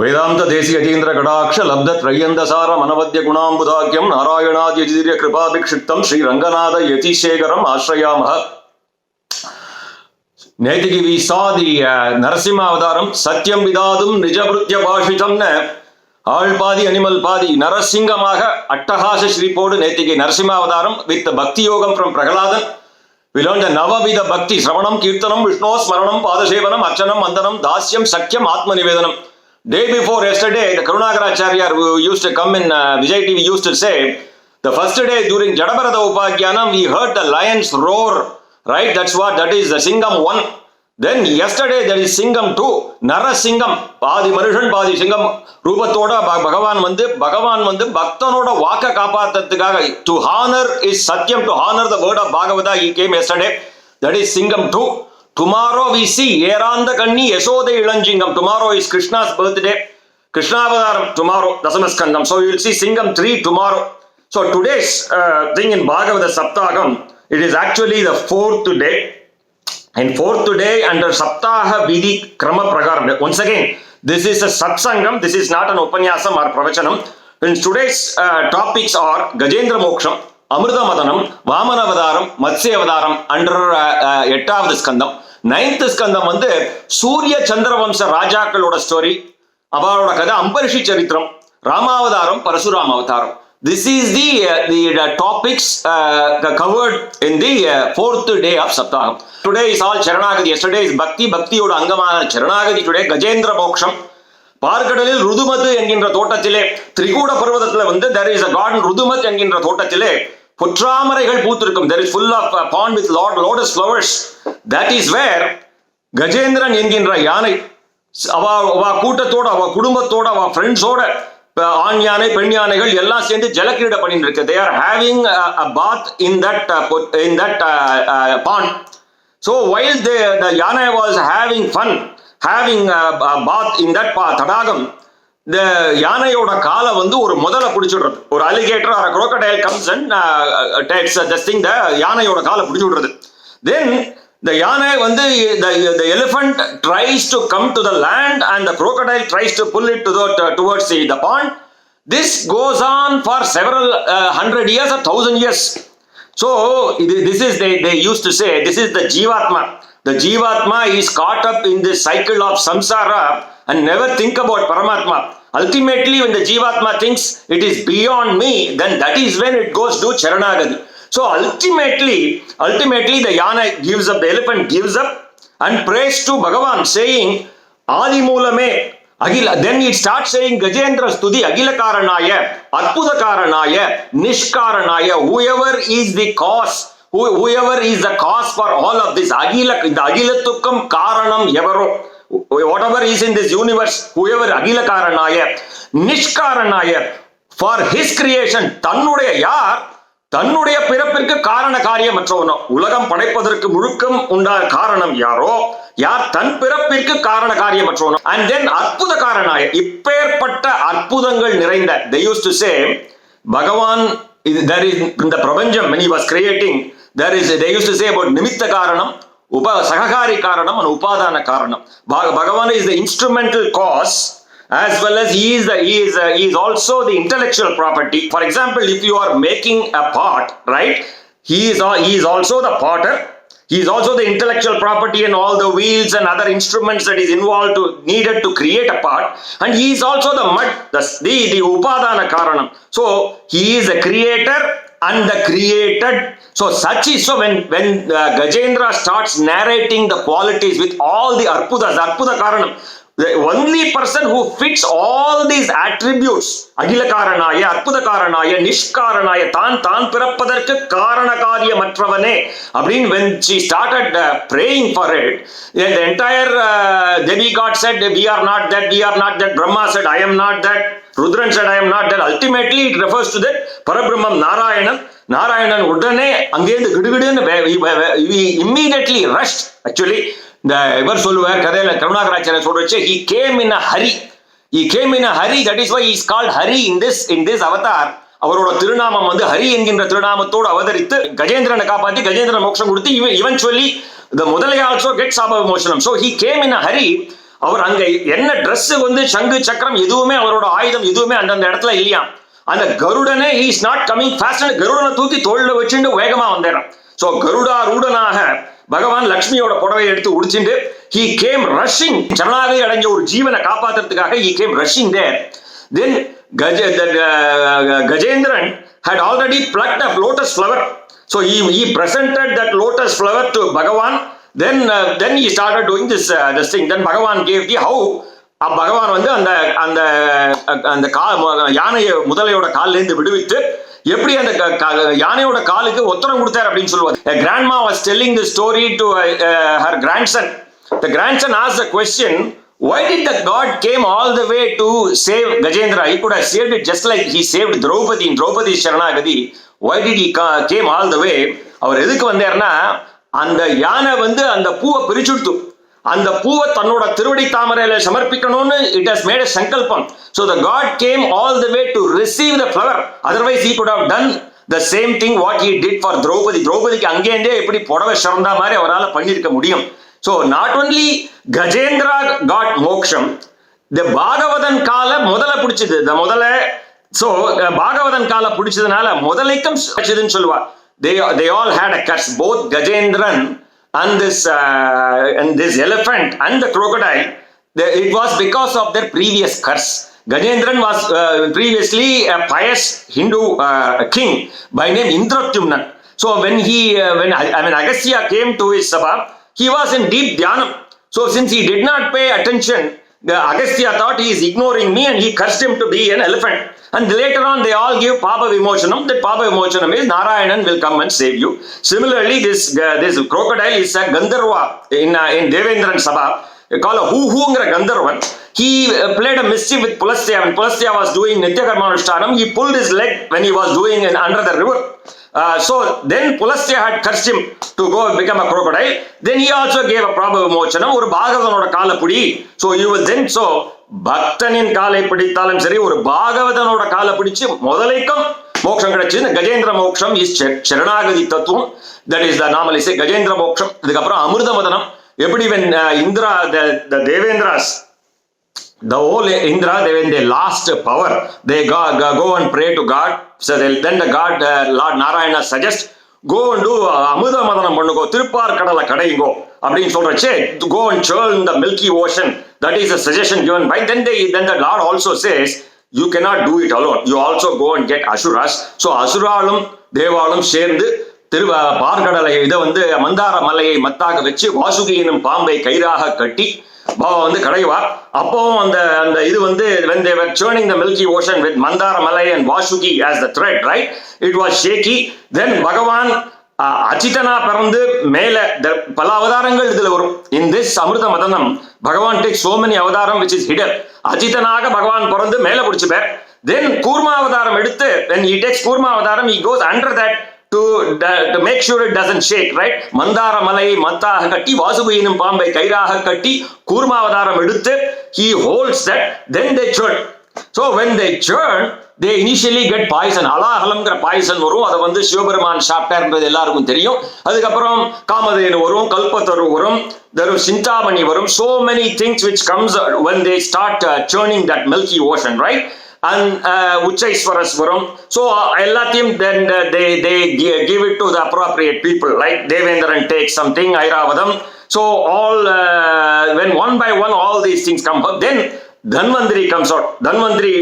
வேதாந்த தேசிய யதீந்திர கடாட்ச லப்த த்ரையந்தசார மனவத்ய குணாம்புதாக்கியம் நாராயணாதி யஜிதிரிய கிருபாபிக்ஷிப்தம் ஸ்ரீ ரங்கநாத யதிசேகரம் ஆஸ்ரயாமஹ. நேத்திக்கு we saw the நரசிம்ம அவதாரம். சத்தியம் விதாதும் நிஜபிருத்ய பாஷிதம்னு ஆள் பாதி அனிமல் பாதி நரசிங்கமாக அட்டகாச ஸ்ரீப்போடு நேத்திக்கு நரசிம்ம அவதாரம் வித் பக்தி யோகம் from Prahladan. We learned the நவவித பக்தி ஸ்ரவணம் கீர்த்தனம் விஷ்ணோ ஸ்மரணம் பாதசேவனம் அர்ச்சனம் வந்தனம் தாஸ்யம் சக்கியம் ஆத்ம நிவேதனம். Day before yesterday, the Karunakaracharya who used to come in Vijay TV used to say, the first day during Jadabarada Upakyanam, we heard the lions roar, right? That is the Singam 1. Then yesterday there is Singam 2, Narasingam, Padi Marushan, Padi Singam, Rupatoda, Bhagavan Mandu, Bhaktanoda, Vaka Kapathattukaga, to honor is Satyam, to honor the word of Bhagavata, he came yesterday. That is Singam 2. Tomorrow we see Yeranda Kanni Yashoda Ilanjingam. Tomorrow is Krishna's birthday. Krishna Avadaram tomorrow, Dasamaskandam. So you will see Singam 3 tomorrow. So today's thing in Bhagavata Saptaham, it is actually the 4th day. And 4th day under Saptaha Vidhi Krama Prakaram. Once again, this is a Satsangam. This is not an Upanyasam or Pravachanam. And today's topics are Gajendra Moksham, Amrita Madanam, Vamana Avadaram, Matsya Avadaram under 8th Skandam. 9th ஸ்கந்தம் வந்து சூரிய சந்திரவம்ச ராஜாக்களோட story, அவரோட கதை, அம்பரிஷி சரித்திரம், ராமாவதாரம், பரசுராம அவதாரம். This is the topics covered in the 4th day of Saptaham. Today is all Charanagati. Yesterday is Bhakti. Bhaktiயோட அங்கமான Charanagati. Today Gajendra மோக்ஷம். பார்க்கடலில் ருதுமத் என்கின்ற தோட்டத்திலே திரிகூட பர்வதத்தில் வந்து there is a garden ருதுமத் என்கின்ற தோட்டத்திலே பொற்றாமரைகள் பூத்திருக்கும். There is full of pond with lotus flowers. That is where Gajendran என்கின்ற யானை அவ கூட்டத்தோட, அவ குடும்பத்தோட, அவ ஃப்ரெண்ட்ஸோட, ஆண் யானை பெண் யானைகள் எல்லாம் சேர்ந்து ஜலக்கிரீடை பண்ணிட்டு இருக்கு. They are having a bath in that pond. So while the yana was having fun, having a bath in that தடாகம், இந்த யானையோட காலை வந்து ஒரு முதலை பிடிச்சுடுறது. ஒரு alligator or crocodile comes and takes this thing, the யானையோட காலை பிடிச்சு விடுறது. Then the யானை வந்து the elephant tries to come to the land and the crocodile tries to pull it towards the pond. This goes on for several 100 years or 1000 years. So this is they used to say this is the Jivatma. The Jivatma is caught up in this cycle of samsara and never think about Paramatma. Ultimately, when the Jivatma thinks it is beyond me, then that is when it goes to Charanagati. So ultimately the yana gives up, the elephant gives up and prays to Bhagavan, saying, Adi Moolame, Agila. Then it starts saying Gajendra Stuti, Agila Karanaya, Arpuda Karanaya, Nishkaranaya, whoever is the cause. Whoever is the cause for all of this, Agila, the Agilatukam Karanam Yavaro, whatever is in this universe, whoever Agila Karanaya, Nishkaranaya, for his creation, Tannudaya Yar, தன்னுடைய பிறப்பிற்கு காரண காரியமற்றவனோ, உலகம் படைப்பதற்கு முழுக்கம் உண்டா காரணம் யாரோ, யார் தன் பிறப்பிற்கு காரண காரியமற்றவனோ. And then அற்புத காரணாய, இப்பேற்பட்ட அற்புதங்கள் நிறைந்த, they used to say, Bhagavan, there is in the Prabhanjam, when he was creating, they used to say about nimitta karanam, sahakari karanam and upadana karanam. Bhagavan is the instrumental cause, as well as he is also the intellectual property. For example, if you are making a pot, right, he is also the potter. He is also the intellectual property and all the wheels and other instruments that is involved needed to create a pot. And he is also the mud, the upadana karanam. So he is the creator and the created. So such is, so when Gajendra starts narrating the qualities with all the arpudas, arpuda karanam, the only person who fits all these attributes, Agila Karanaya, Arpuda Karanaya, Nishkaranaya, Tan Pirapadarka Karanakariya Matravane. When she started praying for it, the entire demigod said, we are not that, we are not that. Brahma said, I am not that. Rudran said, I am not that. Ultimately, it refers to that Parabrahman Narayanan Udane, Angen we immediately rushed, actually. இவர் சொல்லுவார் கதையில கருணாகராச்சாரிய சொல்றச்சே, he came in a hurry, that is why he is called Hari in this avatar. அவரோட திருநாமம் வந்து ஹரி என்கின்ற திருநாமத்தோடு அவதரித்து கஜேந்திரனை காப்பாற்றி கஜேந்திரன் மோட்சம் கொடுத்து eventually the முதலை also gets abha விமோசனம். So he came in a hurry அவர் அங்க என்ன ட்ரெஸ் வந்து சங்கு சக்கரம் எதுவுமே அவரோட ஆயுதம் எதுவுமே அந்தந்த இடத்துல இல்லையா. அந்த கருடனே he is not coming fast, கருடனை தூக்கி தோல்ல வச்சுட்டு வேகமா வந்துடுறான். சோ கருடா ரூடனாக பகவான் லக்ஷ்மியோட புடவை எடுத்து உடிச்சுட்டு he came rushing, சரணாகதி அடைஞ்ச ஒரு ஜீவனை காப்பாத்துறதுக்காக he came rushing there. Then Gajendran had already plucked a lotus flower, so he presented that lotus flower to Bhagavan. Then he started doing this thing. Then Bhagavan gave the how பகவான் வந்து அந்த அந்த அந்த யானையை முதலையோட காலில இருந்து விடுவித்து எப்படி அந்த யானையோட காலுக்கு ஒத்தரம் கொடுத்தார் அப்படின்னு சொல்லுவார். Grandma was telling the story to her grandson. The grandson asked the question, why did the god came all the way to save Gajendra? He could have saved it just like he saved Draupadi in Draupadi's Sharanagati. Why did he came all the way? அவர் எதுக்கு வந்தார்னா அந்த யானை வந்து அந்த பூவை பிரிச்சுடுத்து, அந்த பூவை தன்னோட திருவடி தாமரையில சமர்ப்பிக்கணும்னு it has made a sankalpam. So the god came all the way to receive the flower. Otherwise he could have done the same thing what he did for Draupadi. Draupadiக்கு அங்கேயே எப்படி புடவை சரந்தா மாதிரி அவரால் பண்ணியிருக்க முடியும். So not only Gajendra got moksham, the பாகவதன் கால முதல பிடிச்சது, the முதல. So பாகவதன் கால பிடிச்சதுனால முதலைக்கும் பிடிச்சதுன்னு சொல்லுவா. They all had a curse, both Gajendran and this elephant and the crocodile. It was because of their previous curse. Gajendran was previously a pious Hindu king by name Indratyumnan. So when Agastya came to his sabha, he was in deep dhyanam. So since he did not pay attention, Agastya thought he is ignoring me and he cursed him to be an elephant. And later on they all give Papa Vimochanam. That Papa Vimochanam is Narayanan will come and save you. Similarly, this crocodile is a Gandharva in Devendran Sabha. They call a Hu-Hu-ngra Gandharvan. He played a mischief with Pulastya. When Pulastya was doing Nitya Karmanushtanam, he pulled his leg when he was doing it under the river. So then Pulastya had cursed him to go and become a crocodile. Then he also gave a Prabha Vimochanam, ஒரு பாகவதனோட காலை பிடி. So you will then, so பக்தனின் காலை பிடித்தாலும் சரி, ஒரு பாகவதனோட காலை பிடிச்சு முதலைக்கும் மோட்சம் கிடைச்சு. கஜேந்திர மோட்சம் இஸ் சரணாகதி தத்துவம். தட் இஸ் த நார்மலி சே கஜேந்திர மோட்சம். இதுக்கப்புறம் அமிர்த மதனம். எப்படி when Indra, the Devendras, the whole Indra, when they lost power, they go and pray to God. So then the God, Lord Narayana suggests, go and do அமிர்த மதனம் பண்ணுங்கோ, திருப்பார் கடலை கடையுங்கோ அப்படின்னு சொல்றச்சே, go and churn the milky ocean. That is a suggestion given by. Then the Lord also says, you cannot do it alone. You also go and get Asuras. So அசுராலும் தேவாலும் சேர்ந்து பார்க்கடலை இதை வந்து மந்தார மலையை மத்தாக வச்சு வாசுகி எனும் பாம்பை கயிறாக கட்டி பாபா வந்து கடைவார். அப்பவும் அந்த இது வந்து when they were churning the milky ocean with Mandara Malai and Vasuki as the thread, right? It was shaky. Then Bhagavan அச்சிதனா பிறந்து மேல பல அவதாரங்கள் இதுல வரும். In this அமிர்த மதனம் பகவான் takes so many அவதாரம் which is hidden. அச்சிதனாக பகவான் பிறந்து மேல பிடிச்சுப்பார். Then கூர்மா அவதாரம் எடுத்து when he takes கூர்மா அவதாரம் he goes under that to make sure it doesn't shake, right? மந்தார மலையை மத்தாக கட்டி வாசுகியினும் பாம்பை கயிறாக கட்டி கூர்மா அவதாரம் எடுத்து he holds that. Then they churn. So when they churn, they initially get poison. அலாஹலம்ங்கிற பாய்சன் வரும். அதை வந்து சிவபெருமான் சாப்பிட்டார்ன்றது எல்லாருக்கும் தெரியும். அதுக்கப்புறம் காமதேனு வரும், கல்பத்தரு வரும், there சிந்தாமணி வரும். So many things which comes when they start churning that milky ocean, right? And Uchchaiswaras varum. So எல்லாத்தையும் then they give it to the appropriate people, like Devendran takes something, Airavadam. So all when one by one all these things come up, then Dhanvantri comes out. Dhanvantri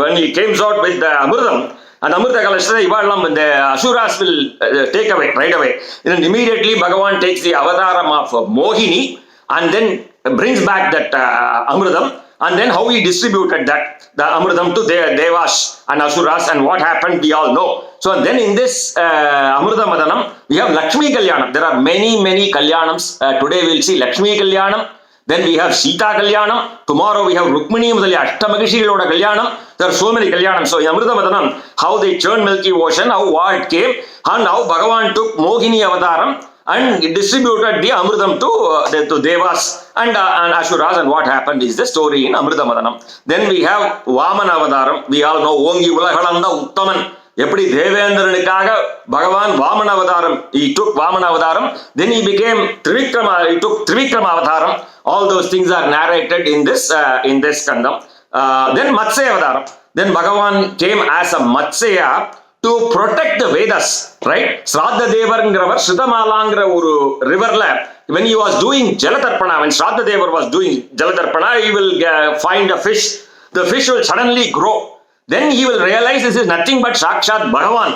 when he comes out with the Amritam, and Amrita Kalashtra ivalam, the Asuras will take away right away. Then immediately Bhagavan takes the avataram of Mohini and then brings back that Amritam. And then how he distributed that, the Amritam to Devas and Asuras, and what happened we all know. So then in this Amrita Madanam, we have Lakshmi Kalyanam. There are many Kalyanams. Today we'll see Lakshmi Kalyanam. Then we have Sita Kalyanam. Tomorrow we have Rukmini Mudali Ashtamagishiloda Kalyanam. There are so many Kalyanams. So in Amrita Madanam, how they churned Milky Ocean, how war it came, and how Bhagavan took Mohini Avataram and distributed the Amritam to Devas and Asuras, and what happened is the story in Amrita Madanam. Then we have Vamana Avataram. We all know Ongi Ulagalanda Uttaman. எப்படி தேவேந்திரனுக்காக பகவான் வாமன அவதாரம், he took Vamana அவதாரம், then he became Trivikrama, he took Trivikrama அவதாரம். All those things are narrated in this kandam. Then Matsya அவதாரம், then Bhagavan came as a Matsya to protect the Vedas, right? Shraddha Devarங்கிறவர் ஸ்ருதமாலாங்கிற ஒரு ரிவர்ல when he was doing Jalatarpana, when Shraddha Devar was doing Jalatarpana, he will find a fish. The fish will suddenly grow. Then he will realize this is nothing but Sakshat Bhagavan.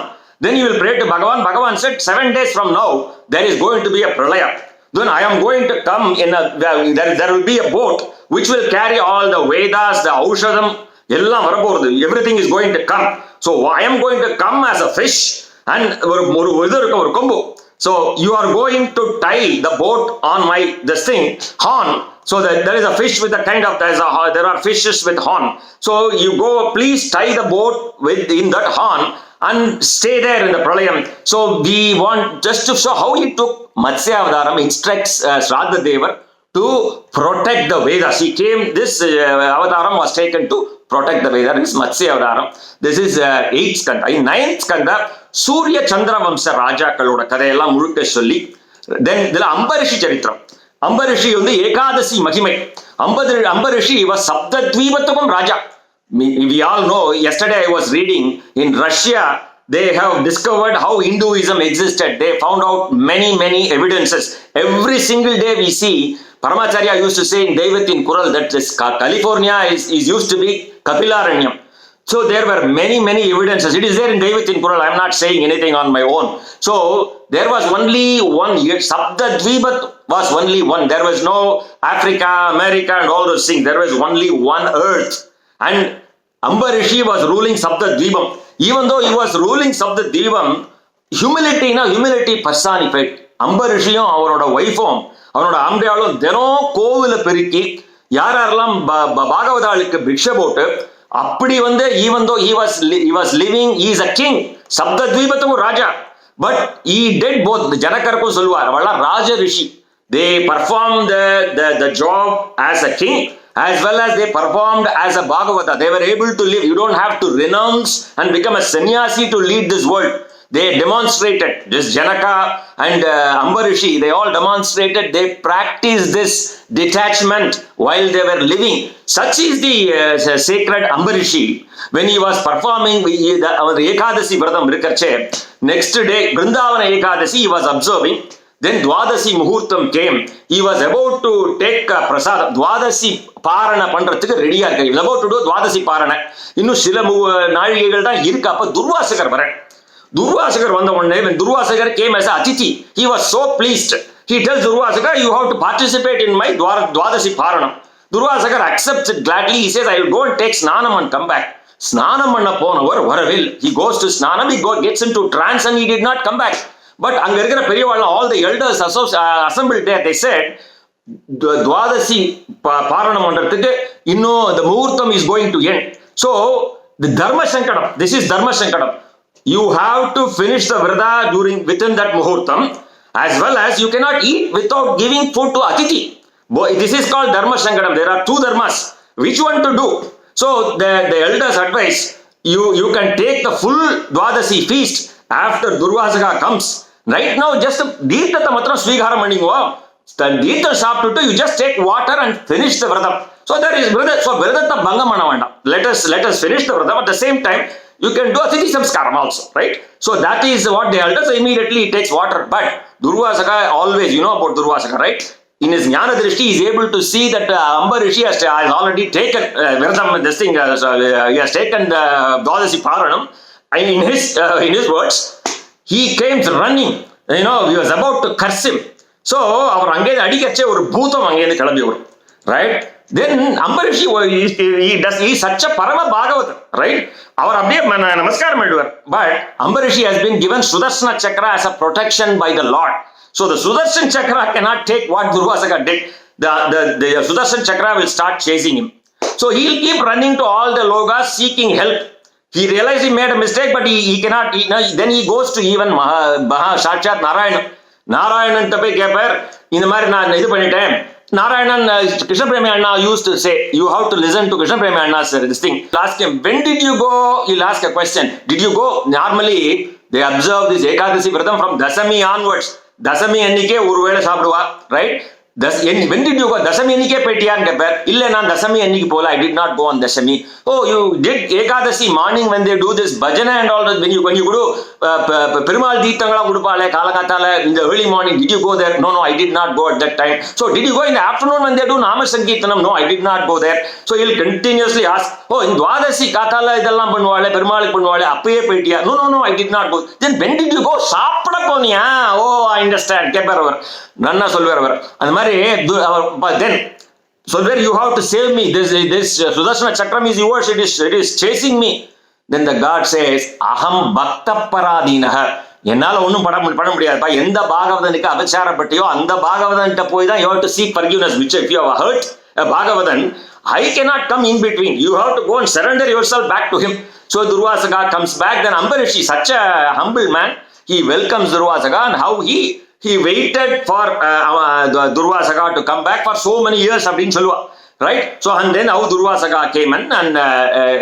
Then he will pray to Bhagavan. Bhagavan said, 7 days from now, there is going to be a pralaya. Then I am going to come in there will be a boat which will carry all the Vedas, the Aushadam, everything is going to come. So I am going to come as a fish and ஒரு கொம்பு. So you are going to tie the boat on my horn. So there is a fish with a kind of, there are fishes with horn. So you go, please tie the boat in that horn and stay there in the pralayam. So we want just to show how he took Matsya Avadaram, instructs Shraddha Devar to protect the Vedas. He came, this Avadaram was taken to protect the Vedas. This is Matsya Avadaram. This is 8th skanda. In 9th skanda, Surya Chandra Vamsa Rajakaloda கதையெல்லாம் முழுக்க சொல்லி, then இதுல அம்பரிஷி சரித்திரம். அம்பரிஷி வந்து ஏகாதசி மகிமை. அம்பரிஷி was சப்தத்வீபத்துக்கும் Raja. We all know, yesterday I was reading, in Russia they have discovered how Hinduism existed. They found out many evidences. Every single day we see, Paramacharya used to say in Devatin Kural that California is used to be Kapilaranyam. So there were many evidences. It is there in Devatin Kural. I am not saying anything on my own. So there was only one, Sabdadvibat was only one. There was no Africa, America and all those things. There was only one earth. And Ambarishi was ruling Sabdadvibam. Even though he was ruling Sabdadvibam, humility personified. Ambarishiyum அவரோட வைஃபும் அவரோட அம்பையாலும் தினம் கோவில பெருக்கி யாரெல்லாம் பாகவதாளுக்கு பிக்ஷை போட்டு அப்படி வந்து even though he was living, he is a king, சப்தத்வீபத்துக்கும் Raja, but he did both. ஜனகருக்கும் சொல்வார், அவெல்லாம் ராஜ ரிஷி. They performed the job as a king as well as they performed as a Bhagavata. They were able to live. You don't have to renounce and become a sannyasi to lead this world. They demonstrated, this Janaka and Ambarishi, they all demonstrated, they practiced this detachment while they were living. Such is the sacred Ambarishi. When he was performing Ekadasi Vratam Rikarche, next day, Vrindavana Ekadasi, he was observing. Then Dwadasi Muhurtam came. He was about to take Prasad. Dwadasi Parana பண்றதுக்கு ரெடியா இருக்காரு. He was about to do Dwadasi Parana. இன்னும் சில நாழிகைகள் தான் இருக்கு. அப்ப துர்வாசகர் வர. Durvasakar வந்த உடனே, when Durvasakar came as a Atithi, he was so pleased. He tells Durvasakar, you have to participate in my Dwadasi Paranam. Durvasakar accepts it gladly. He says, I will go and take Snanam and come back. Snanam பண்ண போனவர் வரவில். He goes to Snanam, he gets into trance and he did not come back. But அங்க இருக்கிற பெரியவாள்லாம், all the elders assembled there, they said, Dwadasi Paranam பண்றதுக்கு இன்னும் the Muhurtam is going to end. So, the Dharma Sankadam, this is Dharma Sankadam. You have to finish the Vrada within that Muhurtam, as well as you cannot eat without giving food to Atithi. This is called Dharma Sankadam. There are 2 dharmas. Which one to do? So the elders advise, you can take the full Dwadasi feast after Durvasaka comes. Right now, just Deertha matram Swigaram Maningo. Deertha சாப்பிட்டுட்டு you just take water and finish the Vradam. So there is Vrada. So Vradata Bhangam பண்ண வேண்டாம். Let us finish the Vradam. At the same time, you can do Atithi Samskaram also, right? So that is what the elders, immediately he takes water. But Durvasaka always, you know about Durvasaka, right? In his Jnana Drishti, he is able to see that Ambarishi has already taken Viradam, this thing, he has taken the Dwadasi Paranam. In his words, he came running, he was about to curse him. So, அவர் அங்கே அடிக்கச்சே ஒரு பூதம் அங்கேருந்து கிளம்பி வரும், right? Then Ambarishi, he is such a Parama Bhagavatam, right? அவர் அப்படியே நமஸ்காரம் பண்ணிடுவார். But Ambarishi has been given Sudarsana Chakra as a protection by the Lord. So the Sudarsana Chakra cannot take what Durvasaka did. The Sudarsana Chakra will start chasing him. So he will keep running to all the logas seeking help. He realized he made a mistake, but he cannot. Then he goes to even Sakshat Narayan. நாராயணன்ட்ட போய் கேட்பார், இந்த மாதிரி நான் இது பண்ணிட்டேன், Narayanan, Krishna Premi Anna used to say, you have to listen to Krishna Premi Anna's this thing. Ask him, when did you go? He'll ask a question. Did you go? Normally, they observe this Ekadasi Vratam from Dasami onwards. Dasami annike oru vela saapduva, right? When did you go? Dasami annike petiyan kepper. Illa nan Dasami anniki pola. I did not go on Dasami. Oh, you did Ekadasi morning when they do this bhajana and all that. When you do Perumal Deethangala Kudupale, Kalakatala in the early morning, did you go there? No, I did not go at that time. So did you go in the afternoon when they do Nama Sankirtanam? No, I did not go there. So he'll continuously ask, oh, in Dwadasi Katala idellam pannuvaale, Perumalik pannuvaale, appiye petiya? No, I did not go. Then when did you go? Saapda poniya? Oh, I understand. Keparavar. Nanna solveravar. And mari, but then, so where you have to save me. This Sudarshana Chakram is yours. It is chasing me. Then the God says, Aham Bhakta Paradinaha. என்னால ஒன்றும் பண்ண முடியாதுப்பா. எந்த பாகவதனுக்கு அபச்சாரப்பட்டியோ அந்த பாகவதன்கிட்ட போய் தான் you have to seek forgiveness. Which if you have hurt a Bhagavadan, I cannot come in between. You have to go and surrender yourself back to him. So Durvasaka comes back. Then Ambarish is such a humble man. He welcomes Durvasaka, and how he waited for Durvasaka to come back for so many years அப்படின்னு சொல்லுவா. Right? So and then how Durvasaka came in and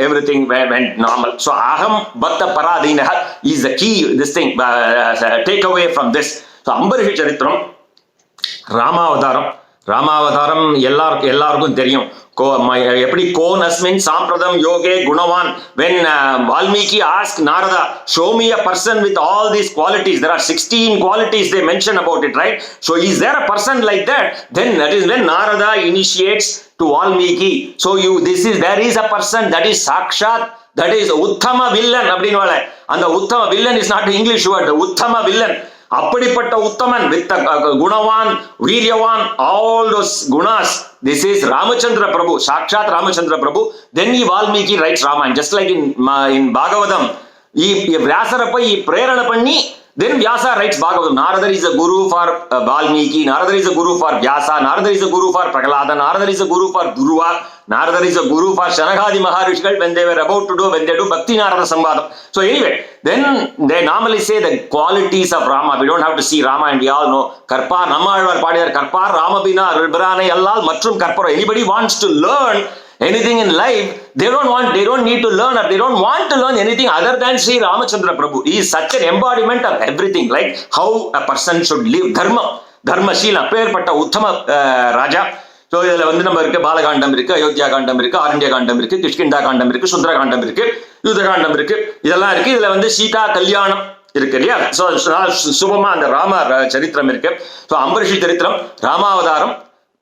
everything went normal. So Aham Bhakta Paradinaha is the key, this thing, take away from this. So Ambarish Charitram, ராமாவதாரம் எல்லாருக்கும் தெரியும். எப்படி கோனஸ்மின் சாம்பிரதம் யோகே குணவான். when Valmiki asked Narada, show me a person with all these qualities. There are 16 qualities they mention about it, right? So is there a person like that? Then that is when Narada initiates to Valmiki. So there is a person that is Sakshat, that is Uttama Villan அப்படின்னுவாளே. அந்த Uttama Villan is not the English word. The Uttama Villan. அப்படிப்பட்ட உத்தமன் with குணவான், வீரியவான், all those gunas. This is Ramachandra Prabhu, Sakshat Ramachandra Prabhu. Then Valmiki writes Ramayana, just like in Bhagavatam. Vyasarappa prerana panni, then Vyasa writes Bhagavatam. Narada is a guru for Valmiki, Narada is a guru for Vyasa, Narada is a guru for Prahlada, Narada is a guru for Dhruva, Narada is a guru for Shanagadi Maharishikal when they do Bhakti Narada Samvadam. So anyway, then they normally say the qualities of Rama. We don't have to see Rama, and we all know Karpar, Nammalvar Padiyar, Karpar, Ramabina, Rilbarane, Allal, Matrum Karpara. Anybody wants to learn anything in life, they don't need to learn, or they don't want to learn anything other than Sri Ramachandra Prabhu. He is such an embodiment of everything, like how a person should live, Dharma Shila, Perpata Uttama Raja. So இதில் வந்து நம்ம இருக்கு பாலகாண்டம் இருக்கு, அயோத்தியா காண்டம் இருக்கு, ஆரண்ய காண்டம் இருக்கு, கிஷ்கிந்தா காண்டம் இருக்கு, சுந்தர காண்டம் இருக்கு, யுத காண்டம் இருக்கு, இதெல்லாம் இருக்கு. இதுல வந்து சீதா கல்யாணம் இருக்கு இல்லையா? ஸோ சுபமா அந்த ராம சரித்திரம் இருக்கு. ஸோ அம்பரிஷி சரித்திரம், ராமாவதாரம்,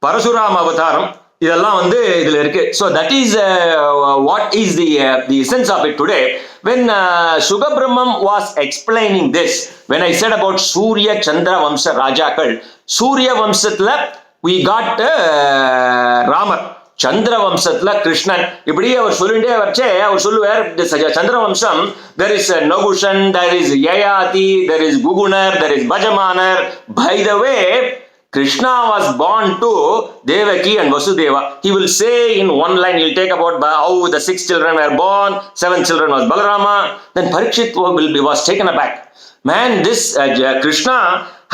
பரசுராம அவதாரம், இதெல்லாம் வந்து இதுல இருக்கு. So that is what is the essence of it today. When Sugabrahmam was explaining this, when I said about Surya Chandra Vamsa Rajakal, Surya Vamsatla we got Ramar, Chandra Vamsatla Krishnan. இப்படி அவர் சொல்லிட்டே வச்சே அவர் சொல்லுவார், Chandra Vamsam, there is Nagushan, there is Yayati, there is Gugunar, there is Bajamanar. By the way, Krishna was born to Devaki and Vasudeva. He will say in one line, he'll take about how the 6 children were born, 7 children was Balarama. Then Parikshit was taken aback. Man, this Krishna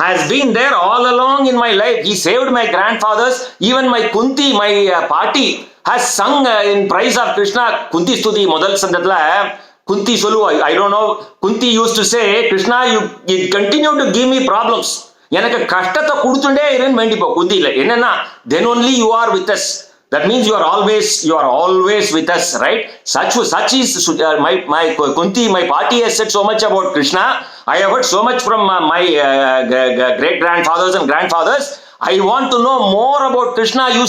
has been there all along in my life. He saved my grandfathers. Even my Kunti, my party, has sung in praise of Krishna. Kunti Stuti, Modal Sandatla. Kunti Solu, I don't know. Kunti used to say, Krishna, you continue to give me problems. எனக்கு கஷ்டத்தை கொடுத்துட்டே இருன்னு வேண்டிப்போ குந்தியில என்னன்னா, then only you are with us. That means you are always with us, right? Such is my Kunti, my party has said so much about Krishna. I have heard so much from my great grandfathers and grandfathers. I want to know more about Krishna. You